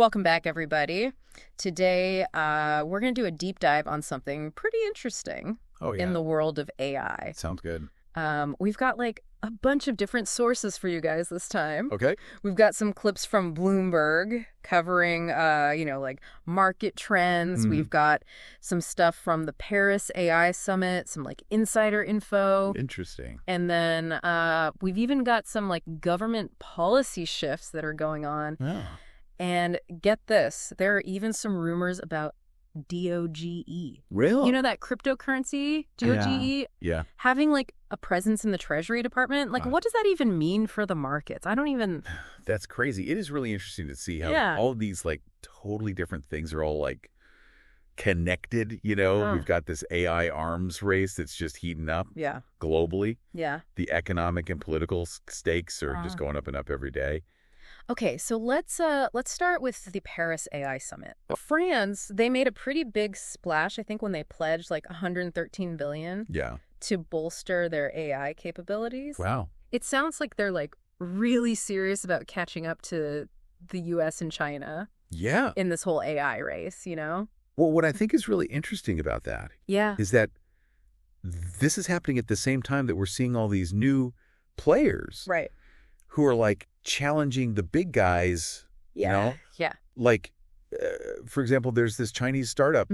Welcome back, everybody. Today, we're going to do a deep dive on something pretty interesting in the world of AI. Sounds good. We've got like a bunch of different sources for you guys this time. Okay. We've got some clips from Bloomberg covering, like market trends. We've got some stuff from the Paris AI Summit, some like insider info. Interesting. And then we've even got some like government policy shifts that are going on. Oh. And get this, there are even some rumors about DOGE. Really? You know that cryptocurrency, DOGE? Yeah. Having like a presence in the Treasury Department? Like, what does that even mean for the markets? I don't even... That's crazy. It is really interesting to see how all of these like totally different things are all like connected, you know? We've got this AI arms race that's just heating up globally. Yeah. The economic and political stakes are just going up and up every day. Okay, so let's start with the Paris AI Summit. France, they made a pretty big splash, I think, when they pledged like $113 billion to bolster their AI capabilities. Wow. It sounds like they're like really serious about catching up to the US and China. Yeah. In this whole AI race, you know? Well, what I think is really interesting about that is that this is happening at the same time that we're seeing all these new players. Right. Who are like challenging the big guys, you know? Yeah. Like, for example, there's this Chinese startup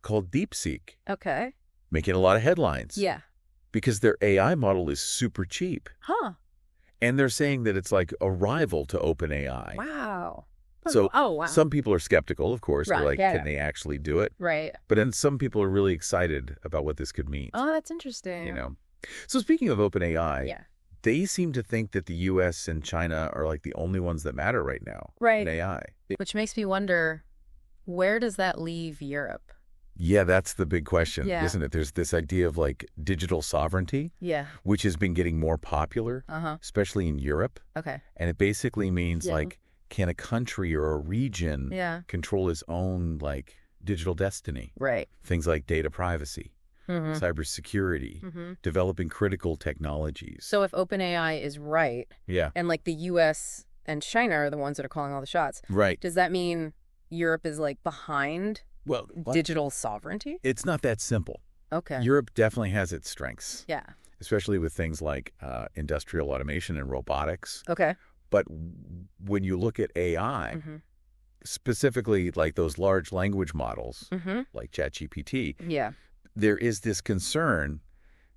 called DeepSeek. Okay. Making a lot of headlines. Yeah. Because their AI model is super cheap. Huh. And they're saying that it's like a rival to OpenAI. Wow. So wow. Some people are skeptical, of course. Right. They're like, can they actually do it? Right. But then some people are really excited about what this could mean. Oh, that's interesting. You know? So speaking of OpenAI, they seem to think that the U.S. and China are like the only ones that matter right now in AI. Which makes me wonder, where does that leave Europe? Yeah, that's the big question, isn't it? There's this idea of like digital sovereignty, which has been getting more popular, especially in Europe. Okay. And it basically means like, can a country or a region control its own like digital destiny? Right. Things like data privacy. Cybersecurity, developing critical technologies. So if OpenAI is right, and like the U.S. and China are the ones that are calling all the shots, does that mean Europe is like behind digital sovereignty? It's not that simple. Okay. Europe definitely has its strengths. Yeah. Especially with things like industrial automation and robotics. Okay. But when you look at AI, specifically like those large language models, like ChatGPT, there is this concern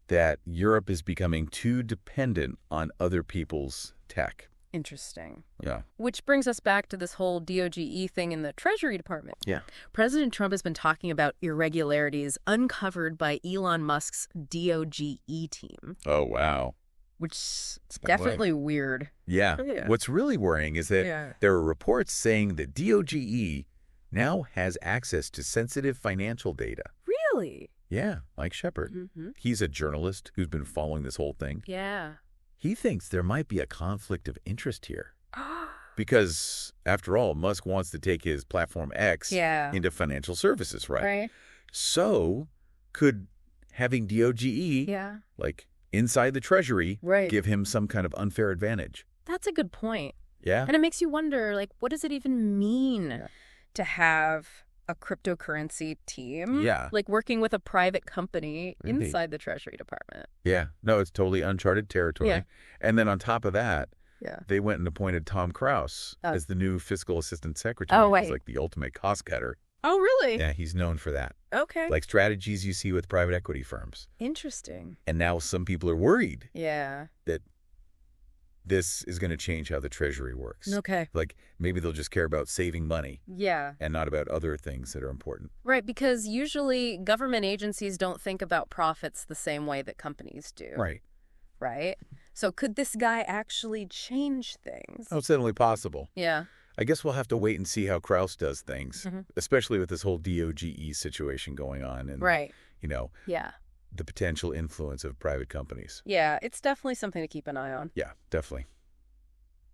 that Europe is becoming too dependent on other people's tech. Interesting. Yeah. Which brings us back to this whole DOGE thing in the Treasury Department. Yeah. President Trump has been talking about irregularities uncovered by Elon Musk's DOGE team. Oh, wow. Which is definitely weird. Yeah. What's really worrying is that there are reports saying that DOGE now has access to sensitive financial data. Really? Yeah, Mike Shepard. He's a journalist who's been following this whole thing. Yeah. He thinks there might be a conflict of interest here. Because, after all, Musk wants to take his Platform X into financial services, right? So, could having DOGE, like inside the Treasury, give him some kind of unfair advantage? That's a good point. Yeah. And it makes you wonder, like, what does it even mean to have a cryptocurrency team, like working with a private company inside the Treasury Department? Yeah, no, it's totally uncharted territory. And then on top of that, they went and appointed Tom Crouss as the new fiscal assistant secretary. Oh, wait. He's like the ultimate cost cutter. Oh, really? Yeah, he's known for that. Okay. Like strategies you see with private equity firms. Interesting. And now some people are worried that this is going to change how the Treasury works. Okay. Like maybe they'll just care about saving money. Yeah. And not about other things that are important. Right, because usually government agencies don't think about profits the same way that companies do. Right. Right? So could this guy actually change things? Oh, it's certainly possible. Yeah. I guess we'll have to wait and see how Crouss does things, especially with this whole DOGE situation going on and, you know, the potential influence of private companies. Yeah, it's definitely something to keep an eye on. Yeah, definitely.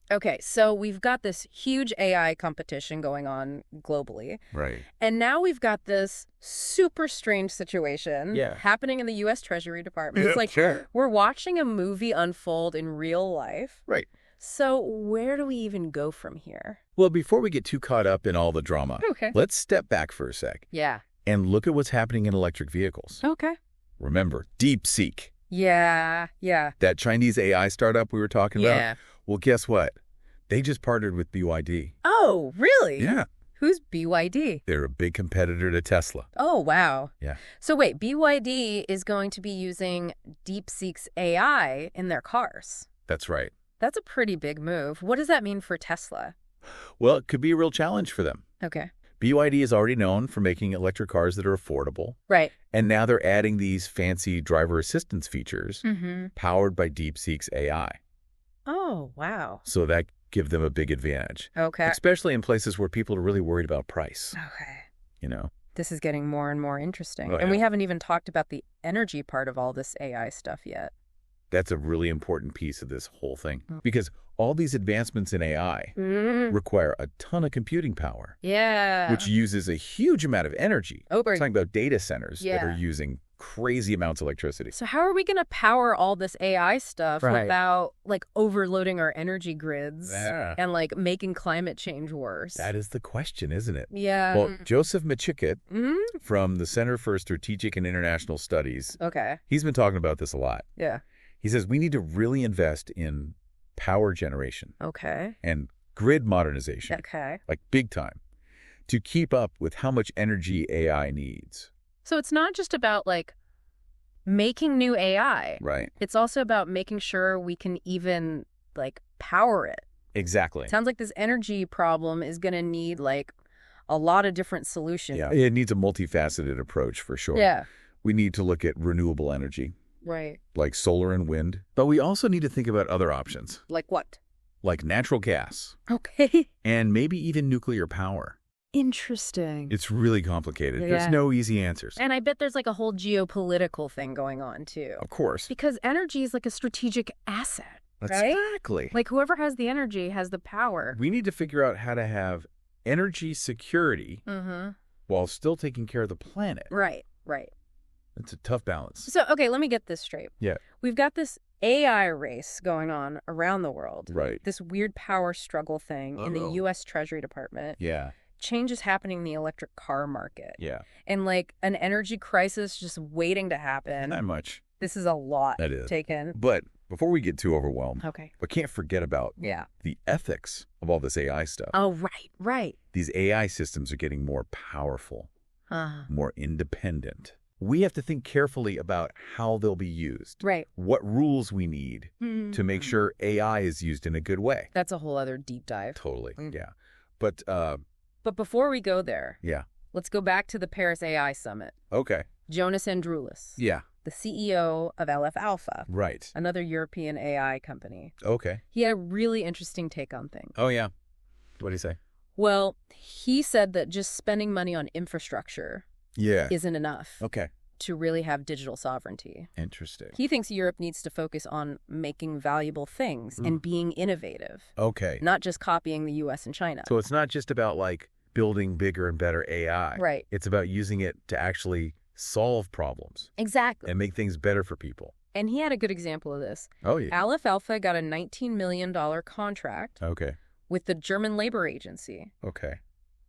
Okay, so we've got this huge AI competition going on globally. Right. And now we've got this super strange situation happening in the U.S. Treasury Department. It's like we're watching a movie unfold in real life. Right. So where do we even go from here? Well, before we get too caught up in all the drama, let's step back for a sec. Yeah. And look at what's happening in electric vehicles. Okay. Remember, DeepSeek. Yeah. That Chinese AI startup we were talking about? Well, guess what? They just partnered with BYD. Oh, really? Yeah. Who's BYD? They're a big competitor to Tesla. Oh, wow. Yeah. So wait, BYD is going to be using DeepSeek's AI in their cars. That's right. That's a pretty big move. What does that mean for Tesla? Well, it could be a real challenge for them. Okay. BYD is already known for making electric cars that are affordable. Right. And now they're adding these fancy driver assistance features powered by DeepSeek's AI. Oh, wow. So that gives them a big advantage. Okay. Especially in places where people are really worried about price. Okay. You know? This is getting more and more interesting. Oh, and we haven't even talked about the energy part of all this AI stuff yet. That's a really important piece of this whole thing. Because all these advancements in AI require a ton of computing power. Yeah. Which uses a huge amount of energy. Oh, we're talking about data centers that are using crazy amounts of electricity. So how are we going to power all this AI stuff without, like, overloading our energy grids and, like, making climate change worse? That is the question, isn't it? Yeah. Well, Joseph Machikit from the Center for Strategic and International Studies, he's been talking about this a lot. Yeah. He says we need to really invest in power generation and grid modernization, like big time, to keep up with how much energy AI needs. So it's not just about, like, making new AI. Right. It's also about making sure we can even, like, power it. Exactly. Sounds like this energy problem is going to need, like, a lot of different solutions. Yeah, it needs a multifaceted approach for sure. Yeah. We need to look at renewable energy. Right. Like solar and wind. But we also need to think about other options. Like what? Like natural gas. Okay. And maybe even nuclear power. Interesting. It's really complicated. There's no easy answers. And I bet there's like a whole geopolitical thing going on too. Of course. Because energy is like a strategic asset, right? Exactly. Like whoever has the energy has the power. We need to figure out how to have energy security while still taking care of the planet. Right. It's a tough balance. So, okay, let me get this straight. Yeah. We've got this AI race going on around the world. Right. This weird power struggle thing in the U.S. Treasury Department. Yeah. Change is happening in the electric car market. Yeah. And like an energy crisis just waiting to happen. Not much. This is a lot that is. taken. But before we get too overwhelmed, we can't forget about the ethics of all this AI stuff. Oh, right. These AI systems are getting more powerful, more independent. We have to think carefully about how they'll be used. Right. What rules we need to make sure AI is used in a good way. That's a whole other deep dive. Totally. Yeah. But before we go there, yeah, let's go back to the Paris AI Summit. Okay. Jonas Androulis. Yeah. The CEO of LF Alpha. Right. Another European AI company. Okay. He had a really interesting take on things. Oh, yeah. What did he say? Well, he said that just spending money on infrastructure isn't enough to really have digital sovereignty. Interesting. He thinks Europe needs to focus on making valuable things and being innovative. Okay. Not just copying the U.S. and China. So it's not just about like building bigger and better AI. Right. It's about using it to actually solve problems. Exactly. And make things better for people. And he had a good example of this. Oh, yeah. Aleph Alpha got a $19 million contract with the German Labor Agency. Okay.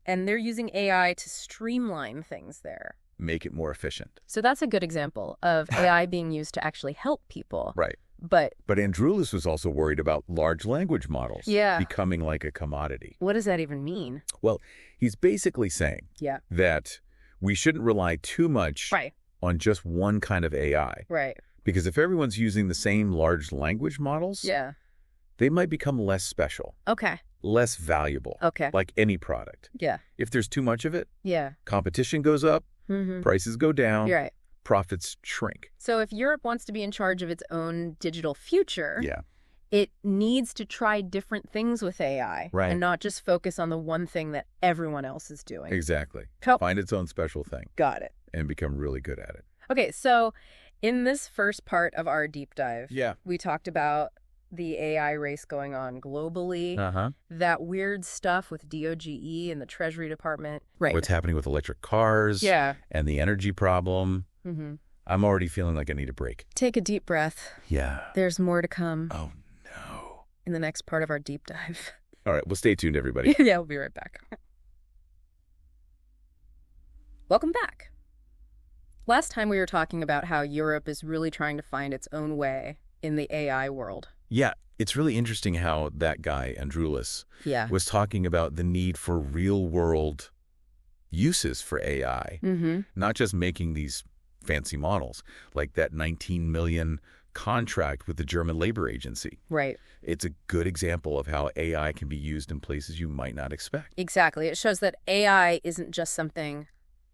And they're using AI to streamline things there. Make it more efficient. So that's a good example of AI being used to actually help people. Right. But Androulis was also worried about large language models becoming like a commodity. What does that even mean? Well, he's basically saying that we shouldn't rely too much on just one kind of AI. Right. Because if everyone's using the same large language models, they might become less special. Okay. Less valuable. Okay. Like any product. Yeah. If there's too much of it, competition goes up, prices go down, You're right. profits shrink. So if Europe wants to be in charge of its own digital future, it needs to try different things with AI and not just focus on the one thing that everyone else is doing. Exactly. Find its own special thing. Got it. And become really good at it. Okay, so in this first part of our deep dive, we talked about the AI race going on globally, that weird stuff with DOGE and the Treasury Department. Right. What's happening with electric cars and the energy problem. I'm already feeling like I need a break. Take a deep breath. Yeah. There's more to come. Oh, no. in the next part of our deep dive. All right, well, stay tuned, everybody. Yeah, we'll be right back. Welcome back. Last time we were talking about how Europe is really trying to find its own way in the AI world. Yeah, it's really interesting how that guy, Androulis, was talking about the need for real-world uses for AI, not just making these fancy models, like that 19 million contract with the German labor agency. Right. It's a good example of how AI can be used in places you might not expect. Exactly. It shows that AI isn't just something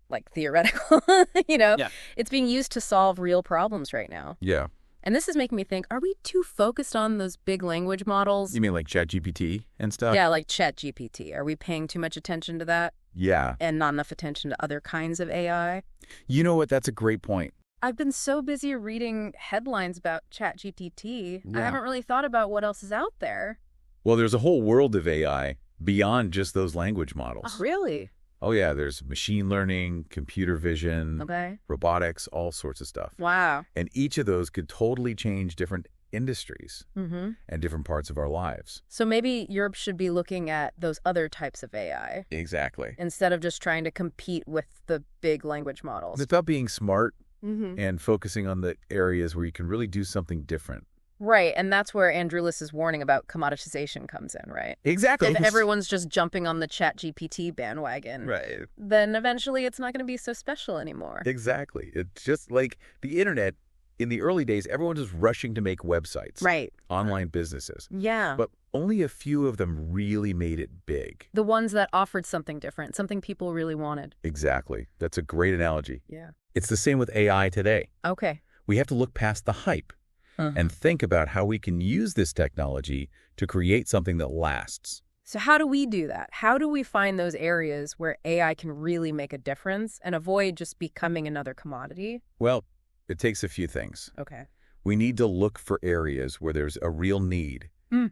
like theoretical, you know? Yeah. It's being used to solve real problems right now. Yeah. And this is making me think, are we too focused on those big language models? You mean like ChatGPT and stuff? Yeah, like ChatGPT. Are we paying too much attention to that? Yeah. And not enough attention to other kinds of AI? You know what? That's a great point. I've been so busy reading headlines about ChatGPT, I haven't really thought about what else is out there. Well, there's a whole world of AI beyond just those language models. Oh, really? Oh, yeah. There's machine learning, computer vision, robotics, all sorts of stuff. Wow. And each of those could totally change different industries and different parts of our lives. So maybe Europe should be looking at those other types of AI. Exactly. Instead of just trying to compete with the big language models. It's about being smart and focusing on the areas where you can really do something different. Right, and that's where Androulis' warning about commoditization comes in, right? Exactly. If everyone's just jumping on the ChatGPT bandwagon, then eventually it's not going to be so special anymore. Exactly. It's just like the internet. In the early days, everyone was rushing to make websites. Right. Online businesses. Yeah. But only a few of them really made it big. The ones that offered something different, something people really wanted. Exactly. That's a great analogy. Yeah. It's the same with AI today. Okay. We have to look past the hype and think about how we can use this technology to create something that lasts. So how do we do that? How do we find those areas where AI can really make a difference and avoid just becoming another commodity? Well, it takes a few things. Okay. We need to look for areas where there's a real need,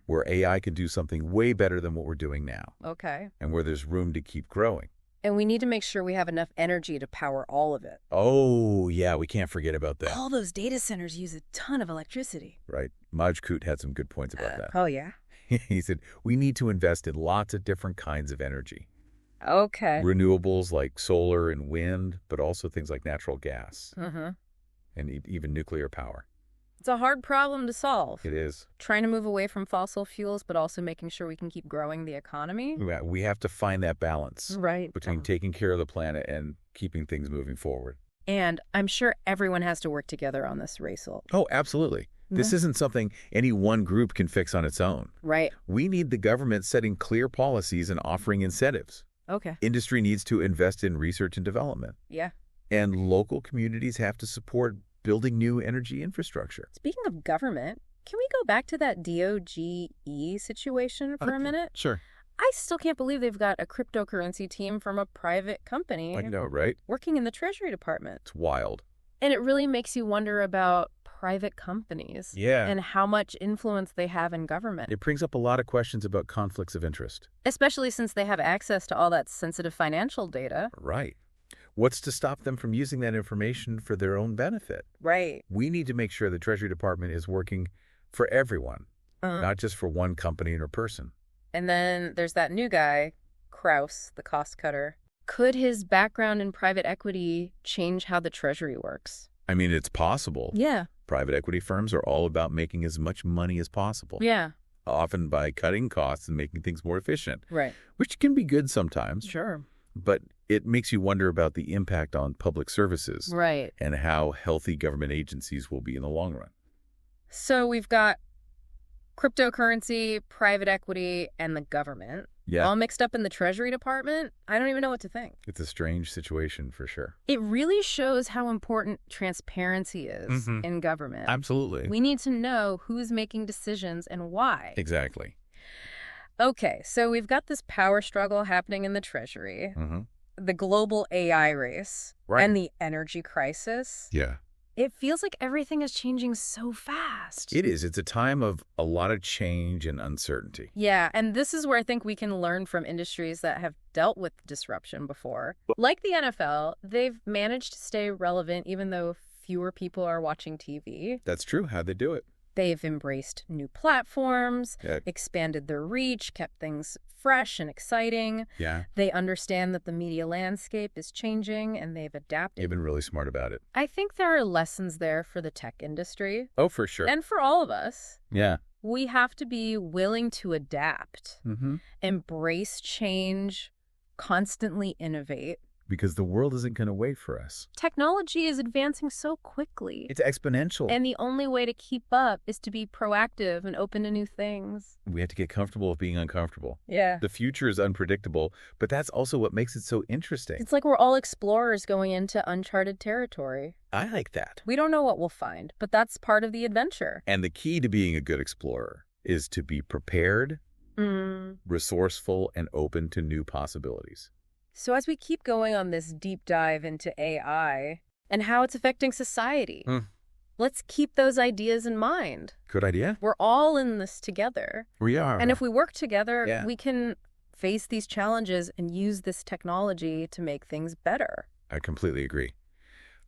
where AI can do something way better than what we're doing now. Okay. And where there's room to keep growing. And we need to make sure we have enough energy to power all of it. Oh, yeah, we can't forget about that. All those data centers use a ton of electricity. Right. Maj Koot had some good points about that. Oh, yeah? He said, we need to invest in lots of different kinds of energy. Okay. Renewables like solar and wind, but also things like natural gas. And even nuclear power. It's a hard problem to solve. It is. Trying to move away from fossil fuels, but also making sure we can keep growing the economy. We have to find that balance. Right. Between taking care of the planet and keeping things moving forward. And I'm sure everyone has to work together on this race. Oh, absolutely. This isn't something any one group can fix on its own. Right. We need the government setting clear policies and offering incentives. Okay. Industry needs to invest in research and development. Yeah. And local communities have to support building new energy infrastructure. Speaking of government, can we go back to that DOGE situation for a minute? Sure. I still can't believe they've got a cryptocurrency team from a private company. I know, right? Working in the Treasury Department. It's wild. And it really makes you wonder about private companies. Yeah. And how much influence they have in government. It brings up a lot of questions about conflicts of interest. Especially since they have access to all that sensitive financial data. Right. What's to stop them from using that information for their own benefit? Right. We need to make sure the Treasury Department is working for everyone, not just for one company or person. And then there's that new guy, Kraus, the cost cutter. Could his background in private equity change how the Treasury works? I mean, it's possible. Yeah. Private equity firms are all about making as much money as possible. Yeah. Often by cutting costs and making things more efficient. Right. Which can be good sometimes. Sure. But it makes you wonder about the impact on public services. Right. And how healthy government agencies will be in the long run. So we've got cryptocurrency, private equity, and the government. Yeah. All mixed up in the Treasury Department. I don't even know what to think. It's a strange situation for sure. It really shows how important transparency is in government. Absolutely. We need to know who's making decisions and why. Exactly. Okay, so we've got this power struggle happening in the Treasury, the global AI race, and the energy crisis. Yeah. It feels like everything is changing so fast. It is. It's a time of a lot of change and uncertainty. Yeah, and this is where I think we can learn from industries that have dealt with disruption before. Like the NFL, they've managed to stay relevant even though fewer people are watching TV. That's true. How'd they do it? They've embraced new platforms, expanded their reach, kept things fresh and exciting. Yeah. They understand that the media landscape is changing, and they've adapted. They've been really smart about it. I think there are lessons there for the tech industry. Oh, for sure. And for all of us. Yeah. We have to be willing to adapt, embrace change, constantly innovate. Because the world isn't going to wait for us. Technology is advancing so quickly. It's exponential. And the only way to keep up is to be proactive and open to new things. We have to get comfortable with being uncomfortable. Yeah. The future is unpredictable, but that's also what makes it so interesting. It's like we're all explorers going into uncharted territory. I like that. We don't know what we'll find, but that's part of the adventure. And the key to being a good explorer is to be prepared, resourceful, and open to new possibilities. So as we keep going on this deep dive into AI and how it's affecting society, let's keep those ideas in mind. Good idea. We're all in this together. We are. And if we work together, we can face these challenges and use this technology to make things better. I completely agree.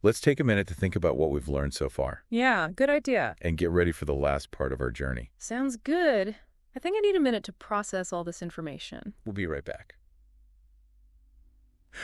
Let's take a minute to think about what we've learned so far. Yeah, good idea. And get ready for the last part of our journey. Sounds good. I think I need a minute to process all this information. We'll be right back.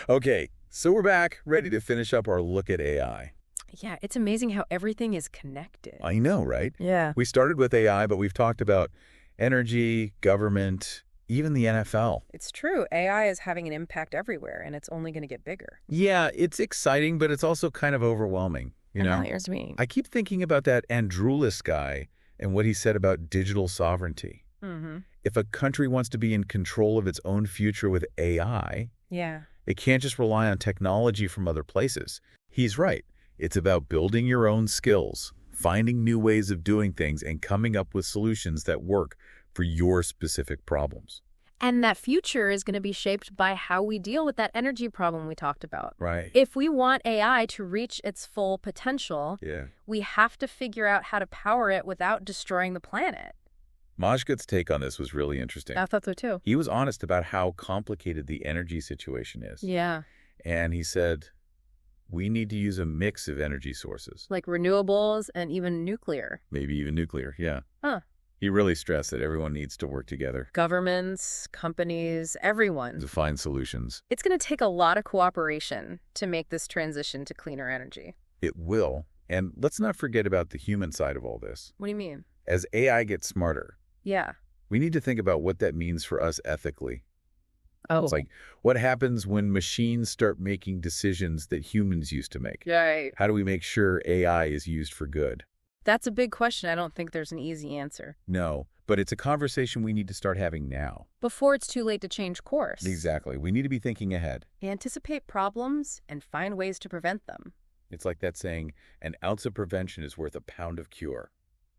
Okay, so we're back, ready to finish up our look at AI. Yeah, it's amazing how everything is connected. I know, right? Yeah. We started with AI, but we've talked about energy, government, even the NFL. It's true. AI is having an impact everywhere, and it's only going to get bigger. Yeah, it's exciting, but it's also kind of overwhelming. You know, here's me. I keep thinking about that Androulis guy and what he said about digital sovereignty. If a country wants to be in control of its own future with AI, it can't just rely on technology from other places. He's right. It's about building your own skills, finding new ways of doing things, and coming up with solutions that work for your specific problems. And that future is going to be shaped by how we deal with that energy problem we talked about. Right. If we want AI to reach its full potential, we have to figure out how to power it without destroying the planet. Majgut's take on this was really interesting. I thought so too. He was honest about how complicated the energy situation is. Yeah. And he said, we need to use a mix of energy sources. Like renewables and even nuclear. Maybe even nuclear, yeah. Huh. He really stressed that everyone needs to work together. Governments, companies, everyone. To find solutions. It's going to take a lot of cooperation to make this transition to cleaner energy. It will. And let's not forget about the human side of all this. What do you mean? As AI gets smarter, we need to think about what that means for us ethically. It's like, what happens when machines start making decisions that humans used to make? Right. How do we make sure AI is used for good? That's a big question. I don't think there's an easy answer. No, but it's a conversation we need to start having now. Before it's too late to change course. Exactly. We need to be thinking ahead. Anticipate problems and find ways to prevent them. It's like that saying, an ounce of prevention is worth a pound of cure.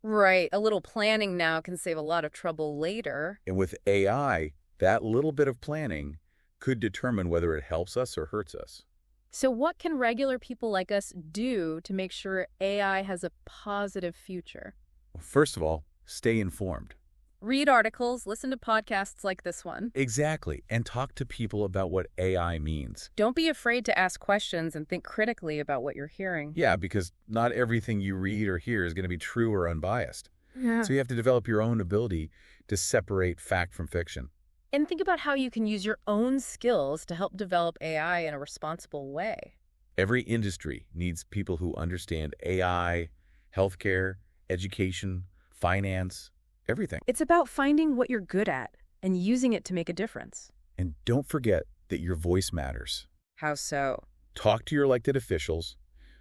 Right. A little planning now can save a lot of trouble later. And with AI, that little bit of planning could determine whether it helps us or hurts us. So what can regular people like us do to make sure AI has a positive future? Well, first of all, stay informed. Read articles, listen to podcasts like this one. Exactly. And talk to people about what AI means. Don't be afraid to ask questions and think critically about what you're hearing. Yeah, because not everything you read or hear is going to be true or unbiased. Yeah. So you have to develop your own ability to separate fact from fiction. And think about how you can use your own skills to help develop AI in a responsible way. Every industry needs people who understand AI, healthcare, education, finance, everything. It's about finding what you're good at and using it to make a difference. And don't forget that your voice matters. How so? Talk to your elected officials,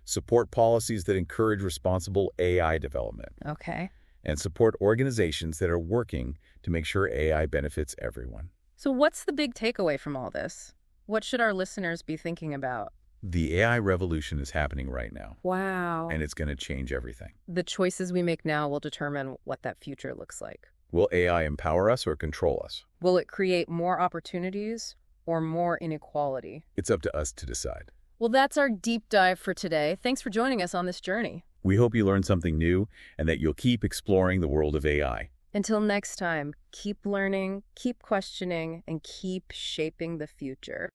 support policies that encourage responsible AI development. Okay. And support organizations that are working to make sure AI benefits everyone. So what's the big takeaway from all this? What should our listeners be thinking about? The AI revolution is happening right now. Wow. And it's going to change everything. The choices we make now will determine what that future looks like. Will AI empower us or control us? Will it create more opportunities or more inequality? It's up to us to decide. Well, that's our deep dive for today. Thanks for joining us on this journey. We hope you learned something new and that you'll keep exploring the world of AI. Until next time, keep learning, keep questioning, and keep shaping the future.